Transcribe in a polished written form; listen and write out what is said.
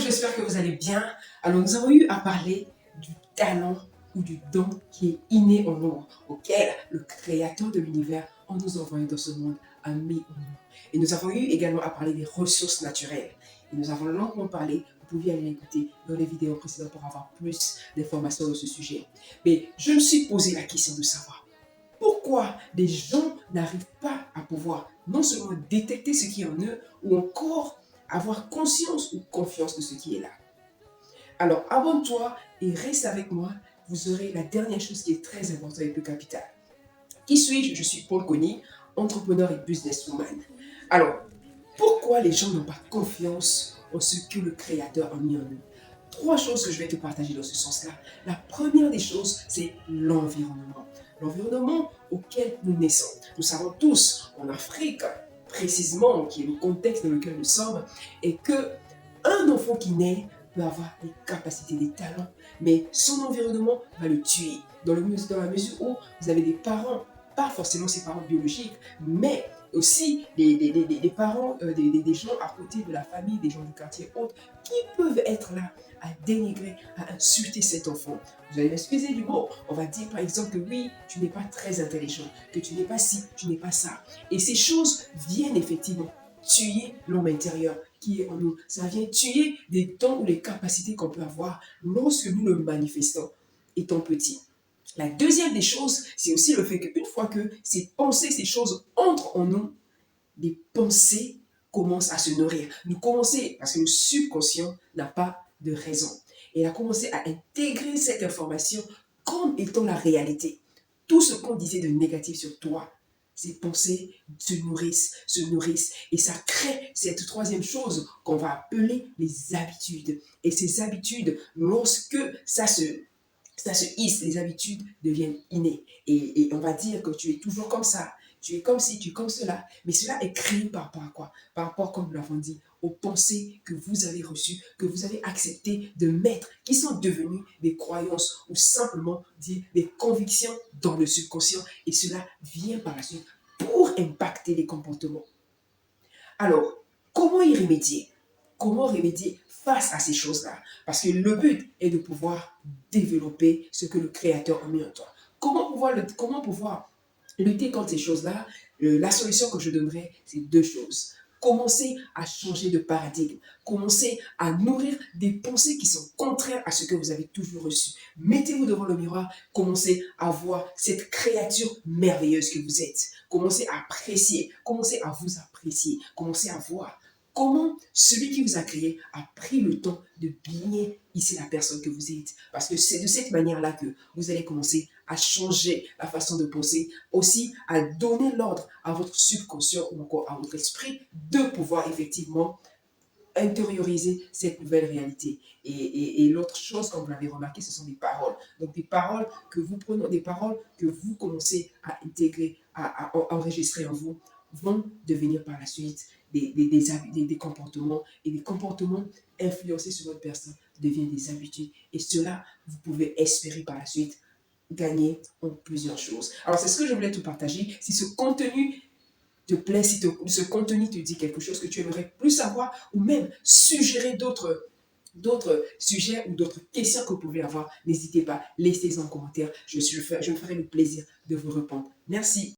j'espère que vous allez bien. Alors, nous avons eu à parler du talent ou du don qui est inné en nous, auquel le Créateur de l'univers, en nous envoyant dans ce monde, a mis en nous. Et nous avons eu également à parler des ressources naturelles. Et nous avons longuement parlé, vous pouvez aller écouter dans les vidéos précédentes pour avoir plus d'informations sur ce sujet. Mais je me suis posé la question de savoir pourquoi des gens n'arrivent pas à pouvoir non seulement détecter ce qui est en eux, ou encore avoir conscience ou confiance de ce qui est là. Alors, abonne-toi et reste avec moi. Vous aurez la dernière chose qui est très importante et plus capitale. Qui suis-je? Je suis Paul Conny, entrepreneur et businesswoman. Alors, pourquoi les gens n'ont pas confiance en ce que le Créateur a mis en eux? Trois choses que je vais te partager dans ce sens-là. La première des choses, c'est l'environnement. L'environnement auquel nous naissons. Nous savons tous, en Afrique, précisément, qui est le contexte dans lequel nous sommes, et que un enfant qui naît peut avoir des capacités, des talents, mais son environnement va le tuer. Dans la mesure où vous avez des parents, pas forcément ses parents biologiques, mais aussi des parents, des gens à côté de la famille, des gens du quartier autres, qui peuvent être là à dénigrer, à insulter cet enfant. Vous allez m'excuser du mot. On va dire par exemple que oui, tu n'es pas très intelligent, que tu n'es pas ci, tu n'es pas ça. Et ces choses viennent effectivement tuer l'homme intérieur qui est en nous. Ça vient tuer des dons ou les capacités qu'on peut avoir lorsque nous le manifestons étant petit. La deuxième des choses, c'est aussi le fait qu'une fois que ces pensées, ces choses entrent en nous, les pensées commencent à se nourrir. Nous commençons, parce que le subconscient n'a pas de raison. Et il a commencé à intégrer cette information comme étant la réalité. Tout ce qu'on disait de négatif sur toi, ces pensées se nourrissent. Et ça crée cette troisième chose qu'on va appeler les habitudes. Et ces habitudes, lorsque ça se hisse, les habitudes deviennent innées. Et on va dire que tu es toujours comme ça, tu es comme ci, tu es comme cela. Mais cela est créé par rapport à quoi? Par rapport, comme nous l'avons dit, aux pensées que vous avez reçues, que vous avez accepté de mettre, qui sont devenues des croyances ou simplement dire des convictions dans le subconscient. Et cela vient par la suite pour impacter les comportements. Alors, comment y remédier? Comment remédier face à ces choses-là? Parce que le but est de pouvoir développer ce que le Créateur a mis en toi. Comment pouvoir lutter contre ces choses-là? La solution que je donnerais, c'est deux choses. Commencez à changer de paradigme. Commencez à nourrir des pensées qui sont contraires à ce que vous avez toujours reçu. Mettez-vous devant le miroir. Commencez à voir cette créature merveilleuse que vous êtes. Commencez à apprécier. Commencez à vous apprécier. Commencez à voir comment celui qui vous a créé a pris le temps de bien ici la personne que vous êtes. Parce que c'est de cette manière-là que vous allez commencer à changer la façon de penser, aussi à donner l'ordre à votre subconscient ou encore à votre esprit de pouvoir effectivement intérioriser cette nouvelle réalité. Et l'autre chose, comme vous l'avez remarqué, ce sont des paroles. Donc des paroles que vous prenez, des paroles que vous commencez à intégrer, à enregistrer en vous, vont devenir par la suite des comportements, et des comportements influencés sur votre personne deviennent des habitudes. Et cela, vous pouvez espérer par la suite gagner en plusieurs choses. Alors, c'est ce que je voulais te partager. Si ce contenu te plaît, si ce contenu te dit quelque chose que tu aimerais plus savoir, ou même suggérer d'autres sujets ou d'autres questions que vous pouvez avoir, n'hésitez pas, laissez-en en commentaire. Je me ferai le plaisir de vous répondre. Merci.